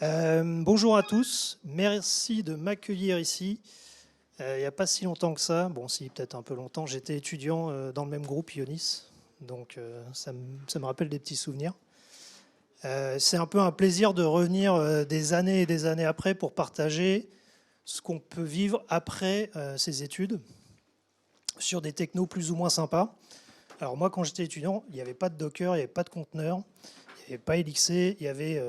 Bonjour à tous, merci de m'accueillir ici. Il n'y a pas si longtemps que ça, bon si peut-être un peu longtemps, j'étais étudiant dans le même groupe Ionis, donc ça me rappelle des petits souvenirs. C'est un peu un plaisir de revenir des années et des années après pour partager ce qu'on peut vivre après ces études sur des technos plus ou moins sympas. Alors moi quand j'étais étudiant, il n'y avait pas de Docker, il n'y avait pas de conteneur, il n'y avait pas Elixir, il y avait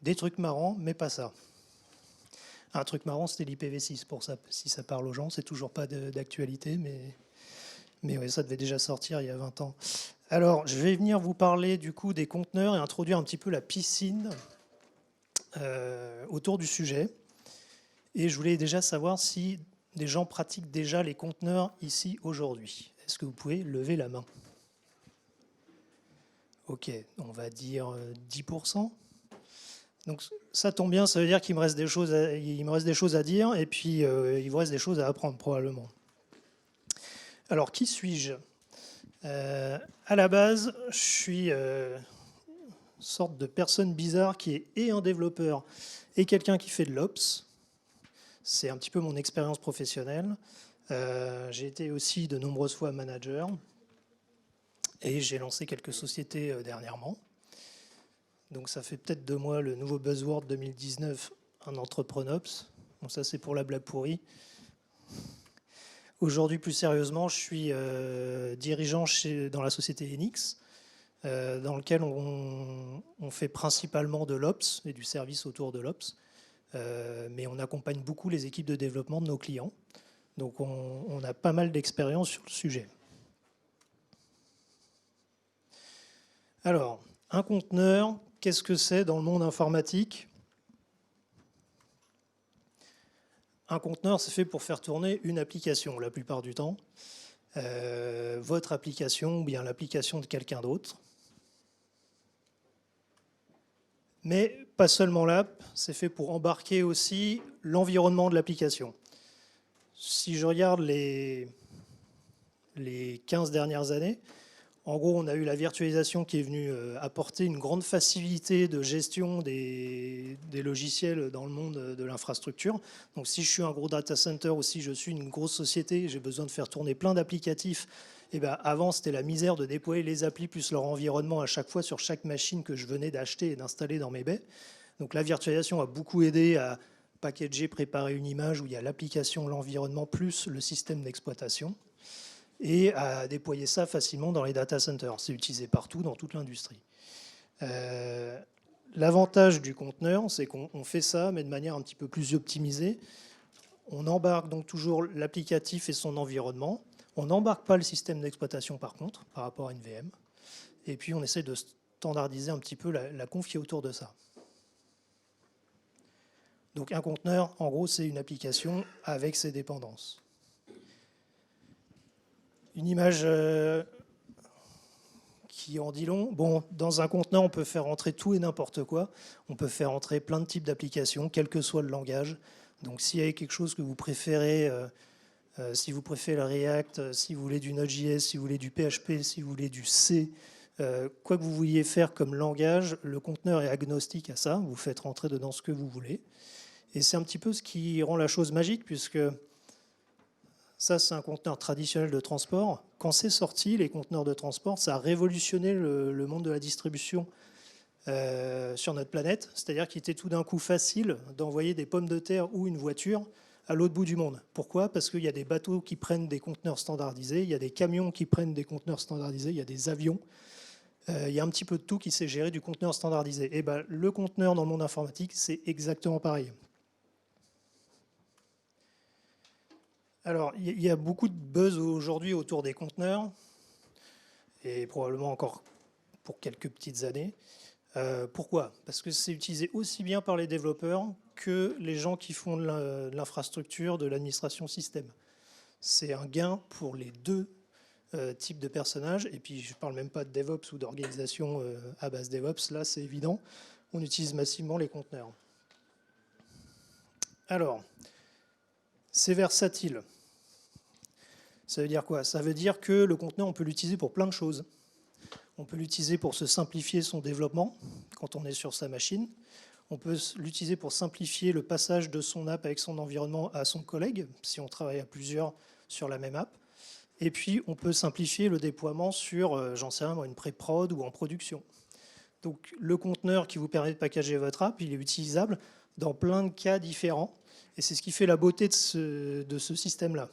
des trucs marrants, mais pas ça. Un truc marrant, c'était l'IPv6, pour ça, si ça parle aux gens, c'est toujours pas d'actualité, mais ouais, ça devait déjà sortir il y a 20 ans. Alors, je vais venir vous parler du coup des conteneurs et introduire un petit peu la piscine autour du sujet. Et je voulais déjà savoir si des gens pratiquent déjà les conteneurs ici aujourd'hui. Est-ce que vous pouvez lever la main? Ok, on va dire 10%. Donc ça tombe bien, ça veut dire qu'il me reste des choses il me reste des choses à dire et puis il vous reste des choses à apprendre probablement. Alors qui suis-je? À la base, je suis une sorte de personne bizarre qui est et un développeur et quelqu'un qui fait de l'ops. C'est un petit peu mon expérience professionnelle. J'ai été aussi de nombreuses fois manager et j'ai lancé quelques sociétés dernièrement. Donc ça fait peut-être de moi le nouveau buzzword 2019, un entreprenops. Donc ça c'est pour la blague pourrie. Aujourd'hui plus sérieusement, je suis dirigeant dans la société Enix, dans lequel on fait principalement de l'Ops et du service autour de l'Ops, mais on accompagne beaucoup les équipes de développement de nos clients. Donc on a pas mal d'expérience sur le sujet. Alors, un conteneur, qu'est-ce que c'est dans le monde informatique? Un conteneur, c'est fait pour faire tourner une application la plupart du temps. Votre application ou bien l'application de quelqu'un d'autre. Mais pas seulement l'app, c'est fait pour embarquer aussi l'environnement de l'application. Si je regarde les 15 dernières années, en gros, on a eu la virtualisation qui est venue apporter une grande facilité de gestion des logiciels dans le monde de l'infrastructure. Donc si je suis un gros data center ou si je suis une grosse société, j'ai besoin de faire tourner plein d'applicatifs. Et ben, avant, c'était la misère de déployer les applis plus leur environnement à chaque fois sur chaque machine que je venais d'acheter et d'installer dans mes baies. Donc la virtualisation a beaucoup aidé à packager, préparer une image où il y a l'application, l'environnement plus le système d'exploitation et à déployer ça facilement dans les data centers. C'est utilisé partout dans toute l'industrie. L'avantage du conteneur, c'est qu'on fait ça, mais de manière un petit peu plus optimisée. On embarque donc toujours l'applicatif et son environnement. On n'embarque pas le système d'exploitation par contre, par rapport à une VM. Et puis on essaie de standardiser un petit peu la conf autour de ça. Donc un conteneur, en gros, c'est une application avec ses dépendances. Une image qui en dit long. Bon, dans un conteneur, on peut faire entrer tout et n'importe quoi. On peut faire entrer plein de types d'applications, quel que soit le langage. Donc s'il y a quelque chose que vous préférez, si vous préférez le React, si vous voulez du Node.js, si vous voulez du PHP, si vous voulez du C, quoi que vous vouliez faire comme langage, le conteneur est agnostique à ça. Vous faites rentrer dedans ce que vous voulez. Et c'est un petit peu ce qui rend la chose magique, puisque ça, c'est un conteneur traditionnel de transport. Quand c'est sorti, les conteneurs de transport, ça a révolutionné le monde de la distribution sur notre planète. C'est-à-dire qu'il était tout d'un coup facile d'envoyer des pommes de terre ou une voiture à l'autre bout du monde. Pourquoi? Parce qu'il y a des bateaux qui prennent des conteneurs standardisés, il y a des camions qui prennent des conteneurs standardisés, il y a des avions. Il y a un petit peu de tout qui s'est géré du conteneur standardisé. Et ben, le conteneur dans le monde informatique, c'est exactement pareil. Alors, il y a beaucoup de buzz aujourd'hui autour des conteneurs, et probablement encore pour quelques petites années. Pourquoi? Parce que c'est utilisé aussi bien par les développeurs que les gens qui font de l'infrastructure, de l'administration système. C'est un gain pour les deux types de personnages, et puis je ne parle même pas de DevOps ou d'organisation à base DevOps, là c'est évident, on utilise massivement les conteneurs. Alors, c'est versatile. Ça veut dire quoi? Ça veut dire que le conteneur, on peut l'utiliser pour plein de choses. On peut l'utiliser pour se simplifier son développement quand on est sur sa machine. On peut l'utiliser pour simplifier le passage de son app avec son environnement à son collègue, si on travaille à plusieurs sur la même app. Et puis, on peut simplifier le déploiement sur, j'en sais rien, une pré-prod ou en production. Donc, le conteneur qui vous permet de packager votre app, il est utilisable dans plein de cas différents. Et c'est ce qui fait la beauté de ce système-là.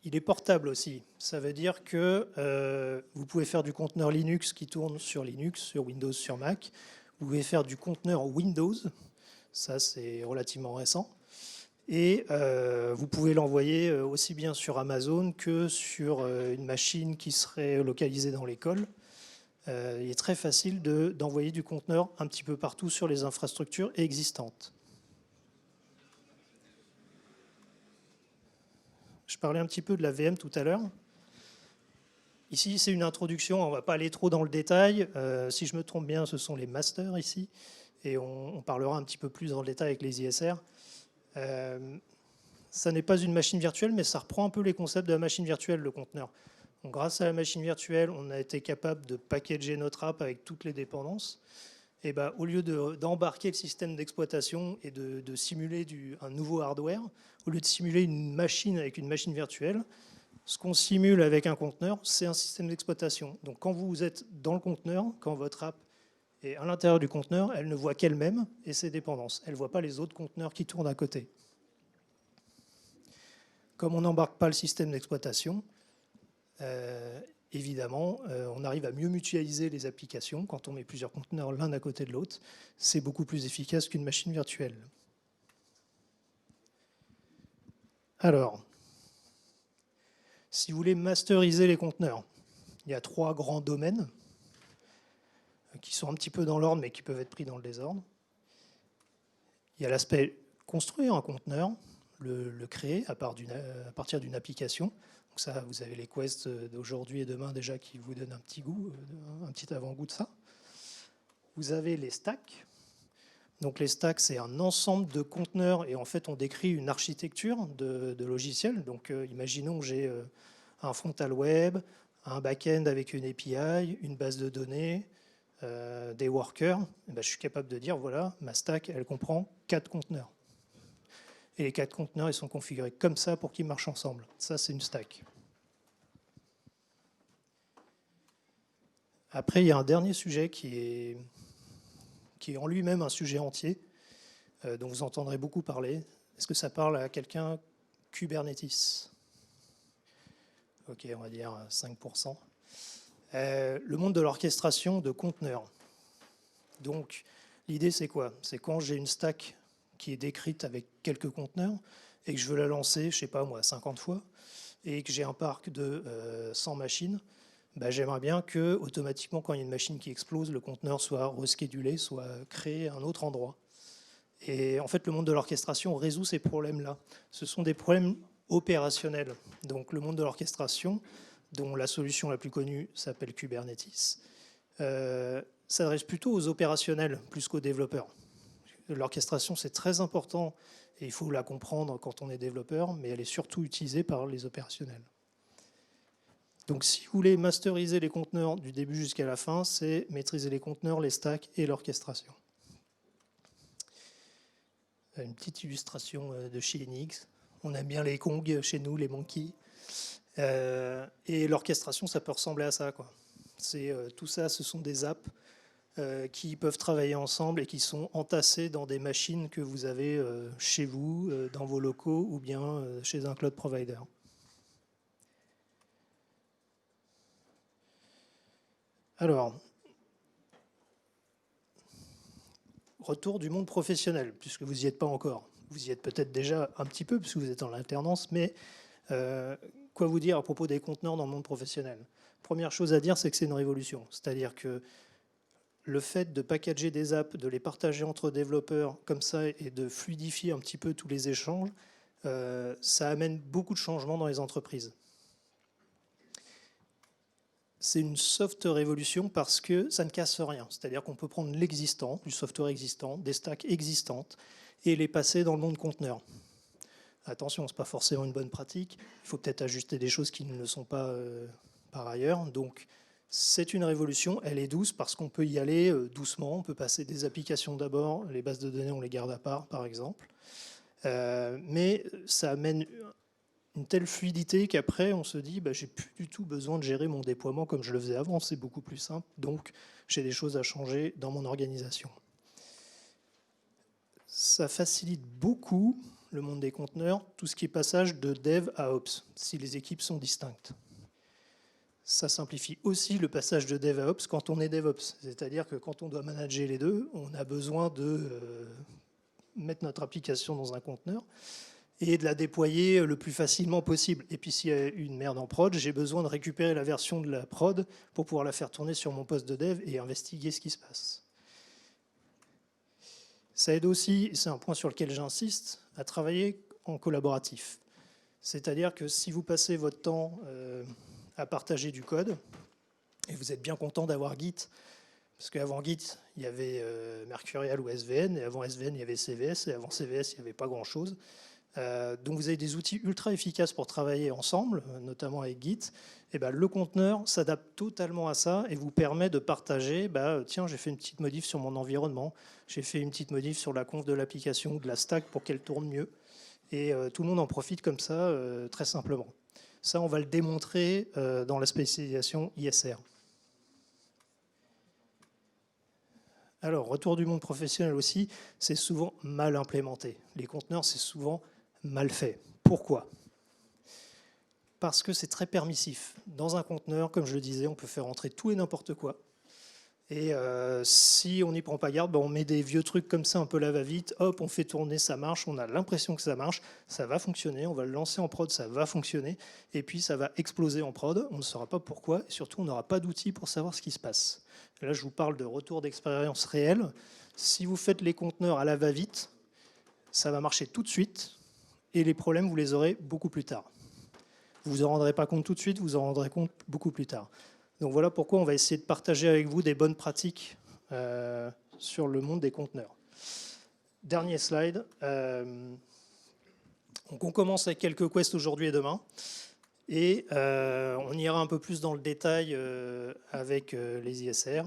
Il est portable aussi. Ça veut dire que vous pouvez faire du conteneur Linux qui tourne sur Linux, sur Windows, sur Mac. Vous pouvez faire du conteneur Windows. Ça, c'est relativement récent. Et vous pouvez l'envoyer aussi bien sur Amazon que sur une machine qui serait localisée dans l'école. Il est très facile d'envoyer du conteneur un petit peu partout sur les infrastructures existantes. Je parlais un petit peu de la VM tout à l'heure. Ici, c'est une introduction, on ne va pas aller trop dans le détail. Si je me trompe bien, ce sont les masters ici. Et on parlera un petit peu plus dans le détail avec les ISR. Ça n'est pas une machine virtuelle, mais ça reprend un peu les concepts de la machine virtuelle, le conteneur. Donc, grâce à la machine virtuelle, on a été capable de packager notre app avec toutes les dépendances. Et ben, au lieu d'embarquer le système d'exploitation et de simuler un nouveau hardware, au lieu de simuler une machine avec une machine virtuelle, ce qu'on simule avec un conteneur, c'est un système d'exploitation. Donc quand vous êtes dans le conteneur, quand votre app est à l'intérieur du conteneur, elle ne voit qu'elle-même et ses dépendances. Elle ne voit pas les autres conteneurs qui tournent à côté. Comme on n'embarque pas le système d'exploitation, évidemment, on arrive à mieux mutualiser les applications quand on met plusieurs conteneurs l'un à côté de l'autre. C'est beaucoup plus efficace qu'une machine virtuelle. Alors, si vous voulez masteriser les conteneurs, il y a 3 grands domaines qui sont un petit peu dans l'ordre, mais qui peuvent être pris dans le désordre. Il y a l'aspect construire un conteneur, le créer à partir d'une application. Donc ça, vous avez les quests d'aujourd'hui et demain déjà qui vous donnent un petit goût, un petit avant-goût de ça. Vous avez les stacks. Donc les stacks, c'est un ensemble de conteneurs et en fait, on décrit une architecture de logiciels. Donc imaginons que j'ai un frontal web, un back-end avec une API, une base de données, des workers. Et ben, je suis capable de dire, voilà, ma stack, elle comprend 4 conteneurs. Et les 4 conteneurs, ils sont configurés comme ça pour qu'ils marchent ensemble. Ça, c'est une stack. Après, il y a un dernier sujet qui est en lui-même un sujet entier, dont vous entendrez beaucoup parler. Est-ce que ça parle à quelqu'un? Kubernetes. Ok, on va dire 5%. Le monde de l'orchestration de conteneurs. Donc, l'idée, c'est quoi? C'est quand j'ai une stack qui est décrite avec quelques conteneurs et que je veux la lancer, je sais pas moi, 50 fois, et que j'ai un parc de 100 machines, bah, j'aimerais bien que automatiquement, quand il y a une machine qui explose, le conteneur soit reschedulé, soit créé à un autre endroit. Et en fait, le monde de l'orchestration résout ces problèmes-là. Ce sont des problèmes opérationnels. Donc, le monde de l'orchestration, dont la solution la plus connue s'appelle Kubernetes, s'adresse plutôt aux opérationnels plus qu'aux développeurs. L'orchestration, c'est très important et il faut la comprendre quand on est développeur, mais elle est surtout utilisée par les opérationnels. Donc si vous voulez masteriser les conteneurs du début jusqu'à la fin, c'est maîtriser les conteneurs, les stacks et l'orchestration. Une petite illustration de chez Enix. On aime bien les Kong chez nous, les Monkeys. Et l'orchestration, ça peut ressembler à ça, quoi. Tout ça, ce sont des apps qui peuvent travailler ensemble et qui sont entassés dans des machines que vous avez chez vous, dans vos locaux ou bien chez un cloud provider. Alors, retour du monde professionnel, puisque vous n'y êtes pas encore. Vous y êtes peut-être déjà un petit peu, puisque vous êtes en alternance, mais quoi vous dire à propos des conteneurs dans le monde professionnel? Première chose à dire, c'est que c'est une révolution. C'est-à-dire que le fait de packager des apps, de les partager entre développeurs comme ça et de fluidifier un petit peu tous les échanges, ça amène beaucoup de changements dans les entreprises. C'est une soft révolution parce que ça ne casse rien. C'est-à-dire qu'on peut prendre l'existant, du software existant, des stacks existantes et les passer dans le monde conteneur. Attention, ce n'est pas forcément une bonne pratique. Il faut peut-être ajuster des choses qui ne le sont pas par ailleurs. Donc, C'est une révolution, elle est douce parce qu'on peut y aller doucement, on peut passer des applications d'abord, les bases de données on les garde à part par exemple, mais ça amène une telle fluidité qu'après on se dit j'ai plus du tout besoin de gérer mon déploiement comme je le faisais avant, c'est beaucoup plus simple, donc j'ai des choses à changer dans mon organisation. Ça facilite beaucoup le monde des conteneurs, tout ce qui est passage de dev à ops, si les équipes sont distinctes. Ça simplifie aussi le passage de dev à ops quand on est DevOps. C'est-à-dire que quand on doit manager les deux, on a besoin de mettre notre application dans un conteneur et de la déployer le plus facilement possible. Et puis s'il y a une merde en prod, j'ai besoin de récupérer la version de la prod pour pouvoir la faire tourner sur mon poste de dev et investiguer ce qui se passe. Ça aide aussi, c'est un point sur lequel j'insiste, à travailler en collaboratif. C'est-à-dire que si vous passez votre temps à partager du code, et vous êtes bien content d'avoir Git, parce qu'avant Git, il y avait Mercurial ou SVN, et avant SVN, il y avait CVS, et avant CVS, il n'y avait pas grand-chose. Donc vous avez des outils ultra efficaces pour travailler ensemble, notamment avec Git. Et le conteneur s'adapte totalement à ça et vous permet de partager, tiens, j'ai fait une petite modif sur mon environnement, j'ai fait une petite modif sur la conf de l'application ou de la stack pour qu'elle tourne mieux. Et tout le monde en profite comme ça, très simplement. Ça, on va le démontrer dans la spécialisation ISR. Alors, retour du monde professionnel aussi, c'est souvent mal implémenté. Les conteneurs, c'est souvent mal fait. Pourquoi ? Parce que c'est très permissif. Dans un conteneur, comme je le disais, on peut faire entrer tout et n'importe quoi. Et si on n'y prend pas garde, on met des vieux trucs comme ça, un peu la va-vite, hop, on fait tourner, ça marche, on a l'impression que ça marche, ça va fonctionner, on va le lancer en prod, ça va fonctionner, et puis ça va exploser en prod, on ne saura pas pourquoi, et surtout on n'aura pas d'outils pour savoir ce qui se passe. Là, je vous parle de retour d'expérience réelle. Si vous faites les conteneurs à la va-vite, ça va marcher tout de suite, et les problèmes, vous les aurez beaucoup plus tard. Vous vous en rendrez pas compte tout de suite, vous en rendrez compte beaucoup plus tard. Donc voilà pourquoi on va essayer de partager avec vous des bonnes pratiques sur le monde des conteneurs. Dernier slide. Donc on commence avec quelques quests aujourd'hui et demain. Et on ira un peu plus dans le détail avec les ISR,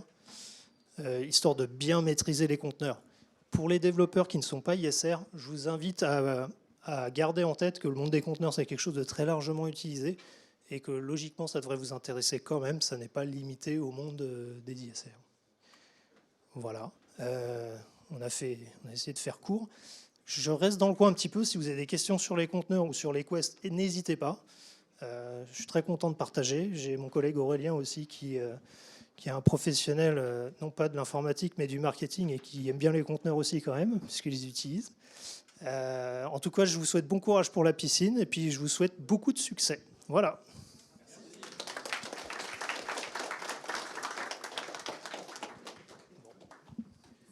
histoire de bien maîtriser les conteneurs. Pour les développeurs qui ne sont pas ISR, je vous invite à garder en tête que le monde des conteneurs, c'est quelque chose de très largement utilisé et que logiquement, ça devrait vous intéresser quand même. Ça n'est pas limité au monde des ISR. Voilà. On a essayé de faire court. Je reste dans le coin un petit peu. Si vous avez des questions sur les conteneurs ou sur les quests, n'hésitez pas. Je suis très content de partager. J'ai mon collègue Aurélien aussi qui est un professionnel, non pas de l'informatique, mais du marketing et qui aime bien les conteneurs aussi quand même, puisqu'il les utilise. En tout cas, je vous souhaite bon courage pour la piscine et puis je vous souhaite beaucoup de succès. Voilà.